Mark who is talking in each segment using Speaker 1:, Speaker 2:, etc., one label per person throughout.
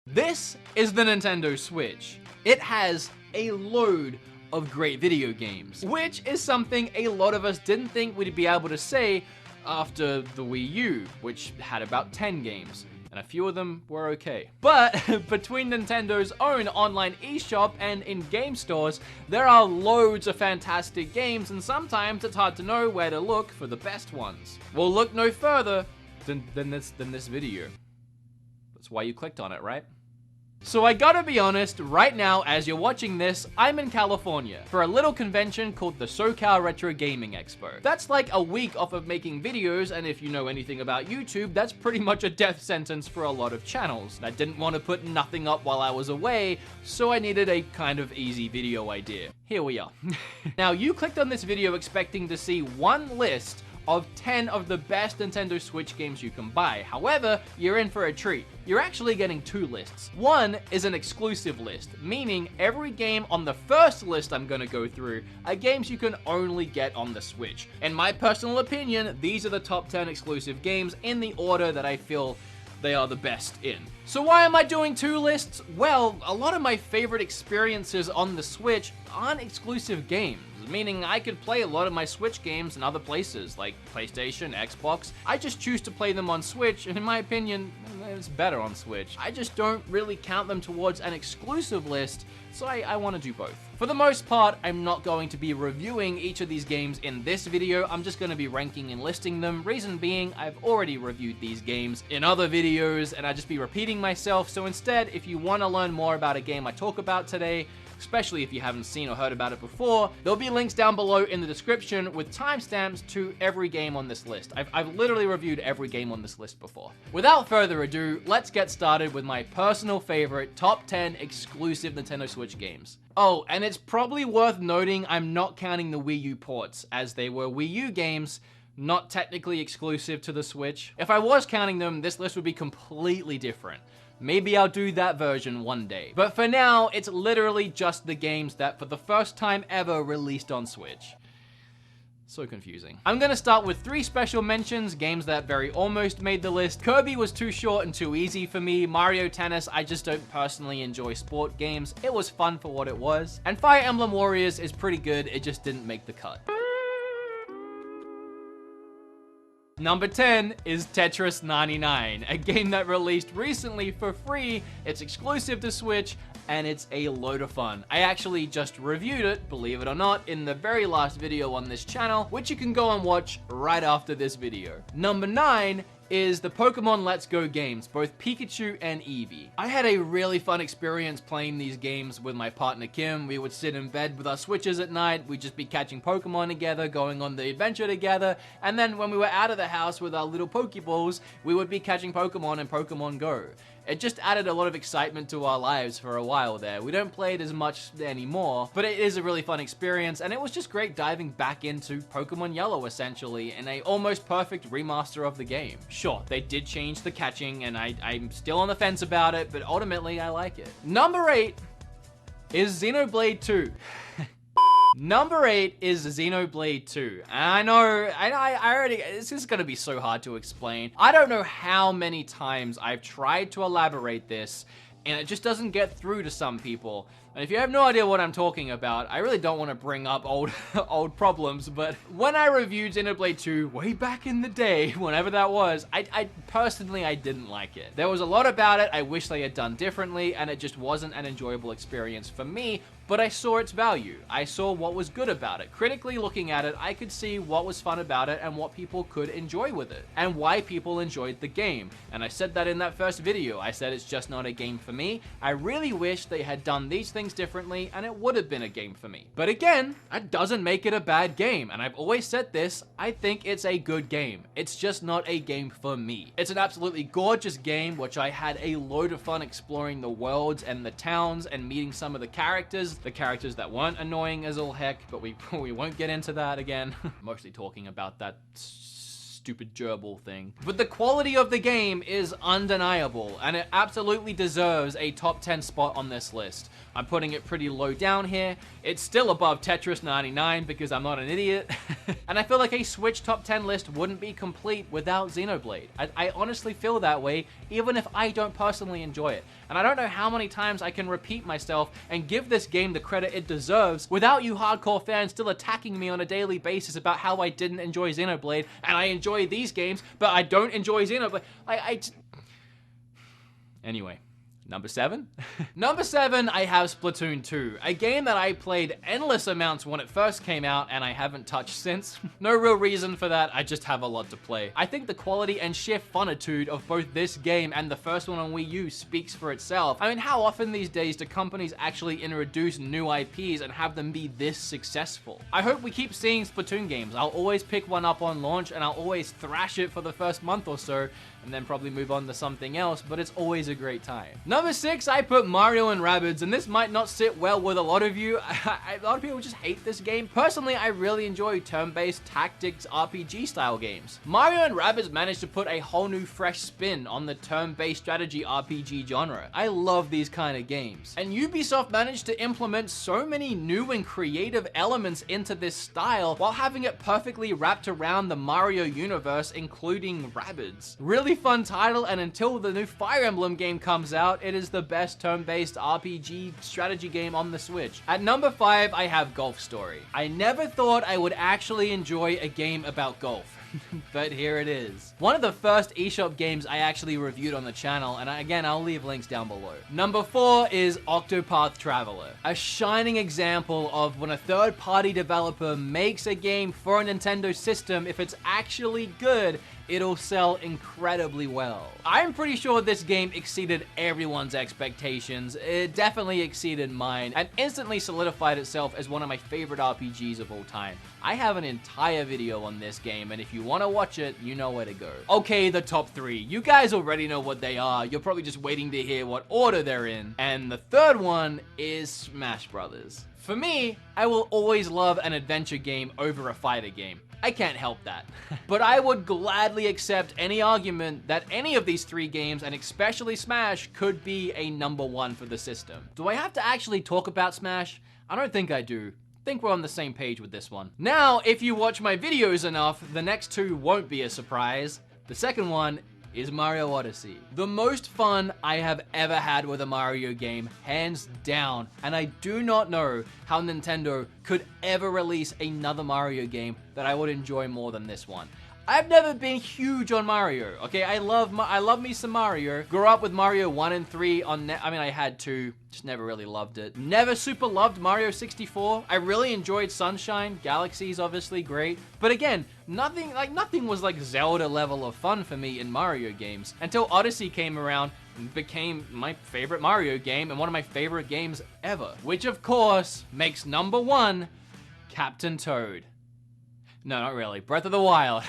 Speaker 1: This is the Nintendo Switch. It has a load of great video games, which is something a lot of us didn't think we'd be able to say after the Wii U, which had about 10 games. And a few of them were okay. But between Nintendo's own online eShop and in-game stores, there are loads of fantastic games, and sometimes it's hard to know where to look for the best ones. Well, look no further than this video. That's why you clicked on it, right? So I gotta be honest, right now, as you're watching this, I'm in California for a little convention called the SoCal Retro Gaming Expo. That's like a week off of making videos, and if you know anything about YouTube, that's pretty much a death sentence for a lot of channels. I didn't want to put nothing up while I was away, so I needed a kind of easy video idea. Here we are. Now, you clicked on this video expecting to see one list of 10 of the best Nintendo Switch games you can buy. However, you're in for a treat. You're actually getting two lists. One is an exclusive list, meaning every game on the first list I'm gonna go through are games you can only get on the Switch. In my personal opinion, these are the top 10 exclusive games in the order that I feel they are the best in. So why am I doing two lists? Well, a lot of my favorite experiences on the Switch aren't exclusive games, meaning I could play a lot of my Switch games in other places, like PlayStation, Xbox. I just choose to play them on Switch, and in my opinion, it's better on Switch. I just don't really count them towards an exclusive list, so I want to do both. For the most part, I'm not going to be reviewing each of these games in this video. I'm just going to be ranking and listing them. Reason being, I've already reviewed these games in other videos, and I'd just be repeating myself. So instead, if you want to learn more about a game I talk about today, especially if you haven't seen or heard about it before, there'll be links down below in the description with timestamps to every game on this list. I've literally reviewed every game on this list before. Without further ado, let's get started with my personal favorite top 10 exclusive Nintendo Switch games. Oh, and it's probably worth noting I'm not counting the Wii U ports, as they were Wii U games, not technically exclusive to the Switch. If I was counting them, this list would be completely different. Maybe I'll do that version one day. But for now, it's literally just the games that for the first time ever released on Switch. So confusing. I'm gonna start with 3 special mentions, games that very almost made the list. Kirby was too short and too easy for me. Mario Tennis, I just don't personally enjoy sport games. It was fun for what it was. And Fire Emblem Warriors is pretty good, it just didn't make the cut. Number 10 is Tetris 99, a game that released recently for free. It's exclusive to Switch, and it's a load of fun. I actually just reviewed it, believe it or not, in the very last video on this channel, which you can go and watch right after this video. Number 9 is the Pokemon Let's Go games, both Pikachu and Eevee. I had a really fun experience playing these games with my partner Kim. We would sit in bed with our Switches at night, we'd just be catching Pokemon together, going on the adventure together, and then when we were out of the house with our little Pokeballs, we would be catching Pokemon in Pokemon Go. It just added a lot of excitement to our lives for a while there. We don't play it as much anymore, but it is a really fun experience, and it was just great diving back into Pokemon Yellow, essentially, in a almost perfect remaster of the game. Sure, they did change the catching, and I'm still on the fence about it, but ultimately, I like it. Number 8 is Xenoblade 2. Number 8 is Xenoblade 2. I know, I already, this is gonna be so hard to explain. I don't know how many times I've tried to elaborate this, and it just doesn't get through to some people. And if you have no idea what I'm talking about, I really don't want to bring up old problems, but when I reviewed Xenoblade 2 way back in the day, whenever that was, I personally didn't like it. There was a lot about it I wish they had done differently, and it just wasn't an enjoyable experience for me, but I saw its value. I saw what was good about it. Critically looking at it, I could see what was fun about it and what people could enjoy with it, and why people enjoyed the game. And I said that in that first video. I said it's just not a game for me. I really wish they had done these things differently, and it would have been a game for me. But again, that doesn't make it a bad game, and I've always said this, I think it's a good game. It's just not a game for me. It's an absolutely gorgeous game, which I had a load of fun exploring the worlds and the towns and meeting some of the characters that weren't annoying as all heck, but we won't get into that again. Mostly talking about that stupid gerbil thing. But the quality of the game is undeniable, and it absolutely deserves a top 10 spot on this list. I'm putting it pretty low down here. It's still above Tetris 99 because I'm not an idiot. And I feel like a Switch top 10 list wouldn't be complete without Xenoblade. I honestly feel that way, even if I don't personally enjoy it. And I don't know how many times I can repeat myself and give this game the credit it deserves without you hardcore fans still attacking me on a daily basis about how I didn't enjoy Xenoblade and I enjoy these games, but I don't enjoy Xenoblade. Anyway. Number 7? Number 7, I have Splatoon 2, a game that I played endless amounts when it first came out and I haven't touched since. No real reason for that, I just have a lot to play. I think the quality and sheer funitude of both this game and the first one on Wii U speaks for itself. I mean, how often these days do companies actually introduce new IPs and have them be this successful? I hope we keep seeing Splatoon games. I'll always pick one up on launch and I'll always thrash it for the first month or so and then probably move on to something else, but it's always a great time. Number 6, I put Mario and Rabbids, and this might not sit well with a lot of you. A lot of people just hate this game. Personally, I really enjoy turn-based tactics RPG style games. Mario and Rabbids managed to put a whole new fresh spin on the turn-based strategy RPG genre. I love these kind of games. And Ubisoft managed to implement so many new and creative elements into this style while having it perfectly wrapped around the Mario universe, including Rabbids. Really fun title, and until the new Fire Emblem game comes out, it is the best turn-based RPG strategy game on the Switch. At number 5, I have Golf Story. I never thought I would actually enjoy a game about golf. But here it is. One of the first eShop games I actually reviewed on the channel, and again, I'll leave links down below. Number 4 is Octopath Traveler, a shining example of when a third-party developer makes a game for a Nintendo system, if it's actually good, it'll sell incredibly well. I'm pretty sure this game exceeded everyone's expectations. It definitely exceeded mine, and instantly solidified itself as one of my favorite RPGs of all time. I have an entire video on this game, and if you want to watch it, you know where to go. Okay, the top 3. You guys already know what they are. You're probably just waiting to hear what order they're in. And the third one is Smash Brothers. For me, I will always love an adventure game over a fighter game. I can't help that. But I would gladly accept any argument that any of these 3 games, and especially Smash, could be a number 1 for the system. Do I have to actually talk about Smash? I don't think I do. I think we're on the same page with this one. Now, if you watch my videos enough, the next 2 won't be a surprise. The second one is Mario Odyssey. The most fun I have ever had with a Mario game, hands down, and I do not know how Nintendo could ever release another Mario game that I would enjoy more than this one. I've never been huge on Mario, okay? I love me some Mario. Grew up with Mario 1 and 3 on I had 2, just never really loved it. Never super loved Mario 64. I really enjoyed Sunshine. Galaxy's obviously great. But again, nothing was like Zelda level of fun for me in Mario games until Odyssey came around and became my favorite Mario game and one of my favorite games ever. Which of course makes number 1 Captain Toad. No, not really. Breath of the Wild.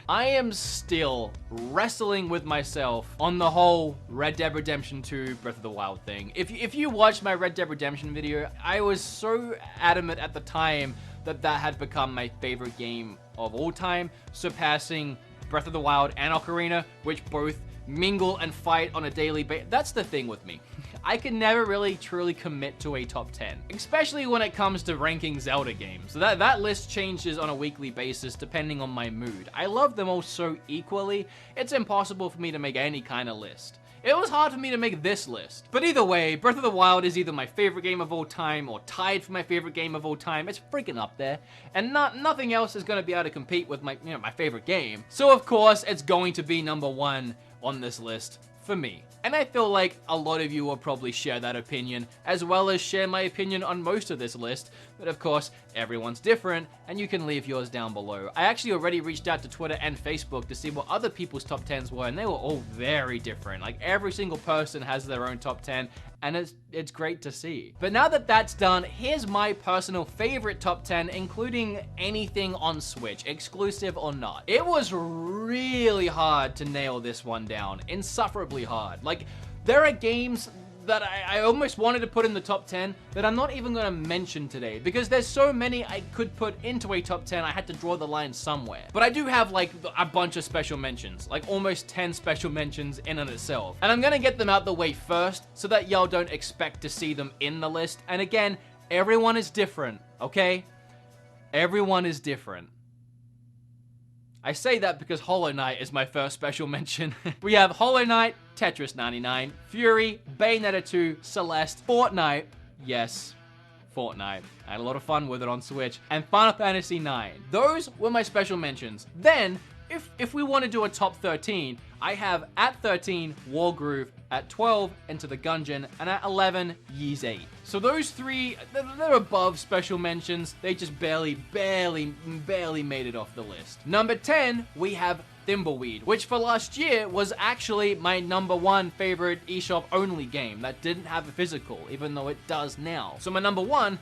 Speaker 1: I am still wrestling with myself on the whole Red Dead Redemption 2 Breath of the Wild thing. If you watched my Red Dead Redemption video, I was so adamant at the time that that had become my favorite game of all time, surpassing Breath of the Wild and Ocarina, which both mingle and fight on a daily basis. That's the thing with me. I can never really truly commit to a top 10, especially when it comes to ranking Zelda games. That list changes on a weekly basis depending on my mood. I love them all so equally, it's impossible for me to make any kind of list. It was hard for me to make this list. But either way, Breath of the Wild is either my favorite game of all time or tied for my favorite game of all time. It's freaking up there. And nothing else is going to be able to compete with my favorite game. So of course, it's going to be number 1 on this list for me. And I feel like a lot of you will probably share that opinion, as well as share my opinion on most of this list. But of course, everyone's different, and you can leave yours down below. I actually already reached out to Twitter and Facebook to see what other people's top 10s were, and they were all very different. Like, every single person has their own top 10, and it's great to see. But now that that's done, here's my personal favorite top 10, including anything on Switch, exclusive or not. It was really hard to nail this one down, insufferably hard. Like, there are games that I almost wanted to put in the top 10 that I'm not even gonna mention today, because there's so many I could put into a top 10, I had to draw the line somewhere. But I do have like a bunch of special mentions, like almost 10 special mentions in and itself. And I'm gonna get them out the way first so that y'all don't expect to see them in the list. And again, everyone is different, okay? Everyone is different. I say that because Hollow Knight is my first special mention. We have Hollow Knight, Tetris 99, Fury, Bayonetta 2, Celeste, Fortnite, yes, Fortnite. I had a lot of fun with it on Switch, and Final Fantasy 9. Those were my special mentions. Then, if we want to do a top 13, I have at 13, Wargroove, at 12, Enter the Gungeon, and at 11, Ys 8. So those three, they're above special mentions. They just barely made it off the list. Number 10, we have Thimbleweed, which for last year was actually my number 1 favorite eShop only game that didn't have a physical, even though it does now. So my number 1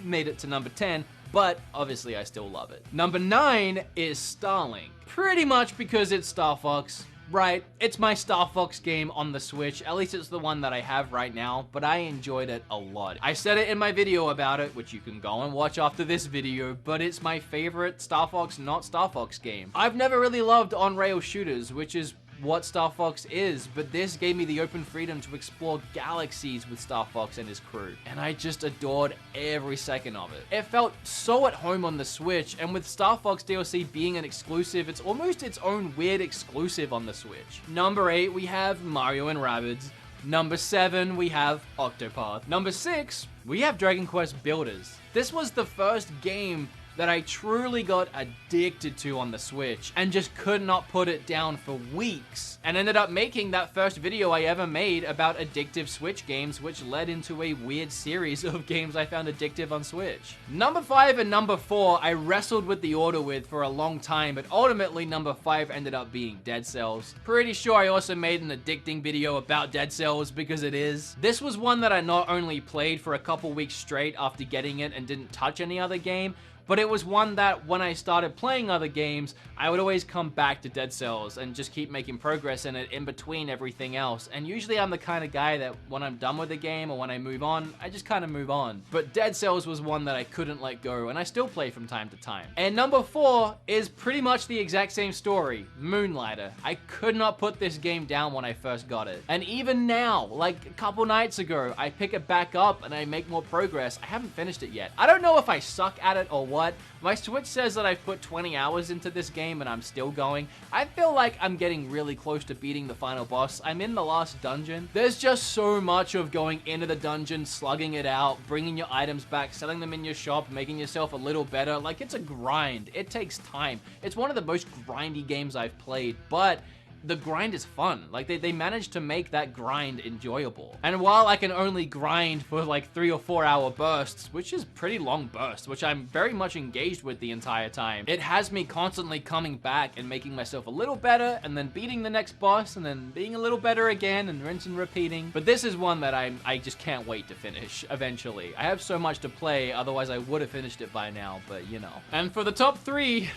Speaker 1: made it to number 10, but obviously I still love it. Number 9 is Starlink. Pretty much because it's Star Fox. Right, it's my Star Fox game on the Switch, at least it's the one that I have right now, but I enjoyed it a lot. I said it in my video about it, which you can go and watch after this video, but it's my favorite Star Fox, not Star Fox game. I've never really loved on-rail shooters, which is what Star Fox is, but this gave me the open freedom to explore galaxies with Star Fox and his crew, and I just adored every second of it. It felt so at home on the Switch, and with Star Fox DLC being an exclusive, it's almost its own weird exclusive on the Switch. Number 8, we have Mario and Rabbids. Number 7, we have Octopath. Number 6, we have Dragon Quest Builders. This was the first game that I truly got addicted to on the Switch and just could not put it down for weeks, and ended up making that first video I ever made about addictive Switch games, which led into a weird series of games I found addictive on Switch. Number 5 and number 4 I wrestled with the order with for a long time, but ultimately number 5 ended up being Dead Cells. Pretty sure I also made an addicting video about Dead Cells because it is. This was one that I not only played for a couple weeks straight after getting it and didn't touch any other game, but it was one that when I started playing other games, I would always come back to Dead Cells and just keep making progress in it in between everything else. And usually I'm the kind of guy that when I'm done with the game or when I move on, I just kind of move on. But Dead Cells was one that I couldn't let go, and I still play from time to time. And number 4 is pretty much the exact same story, Moonlighter. I could not put this game down when I first got it. And even now, like a couple nights ago, I pick it back up and I make more progress. I haven't finished it yet. I don't know if I suck at it or what. My Switch says that I've put 20 hours into this game and I'm still going. I feel like I'm getting really close to beating the final boss. I'm in the last dungeon. There's just so much of going into the dungeon, slugging it out, bringing your items back, selling them in your shop, making yourself a little better. Like, it's a grind. It takes time. It's one of the most grindy games I've played, but the grind is fun. Like, they managed to make that grind enjoyable. And while I can only grind for like 3 or 4 hour bursts, which is pretty long bursts, which I'm very much engaged with the entire time, it has me constantly coming back and making myself a little better, and then beating the next boss, and then being a little better again, and rinse and repeating. But this is one that I just can't wait to finish eventually. I have so much to play, otherwise I would have finished it by now, but you know. And for the top 3,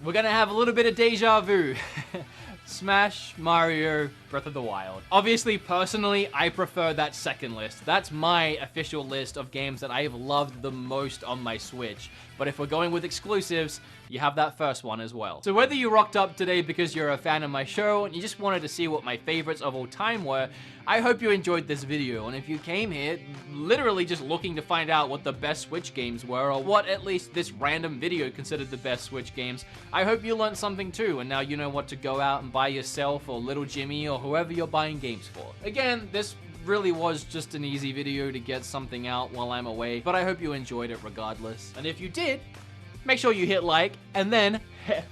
Speaker 1: we're gonna have a little bit of deja vu. Smash, Mario, Breath of the Wild. Obviously, personally, I prefer that second list. That's my official list of games that I have loved the most on my Switch. But if we're going with exclusives, you have that first one as well. So whether you rocked up today because you're a fan of my show and you just wanted to see what my favorites of all time were, I hope you enjoyed this video. And if you came here literally just looking to find out what the best Switch games were, or what at least this random video considered the best Switch games, I hope you learned something too, and now you know what to go out and buy yourself or little Jimmy or whoever you're buying games for. Again, this really was just an easy video to get something out while I'm away, but I hope you enjoyed it regardless. And if you did, make sure you hit like, and then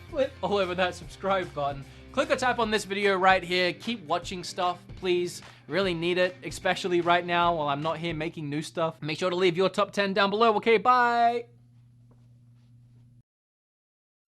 Speaker 1: flip all over that subscribe button. Click or tap on this video right here. Keep watching stuff, please. Really need it, especially right now while I'm not here making new stuff. Make sure to leave your top 10 down below. Okay, bye!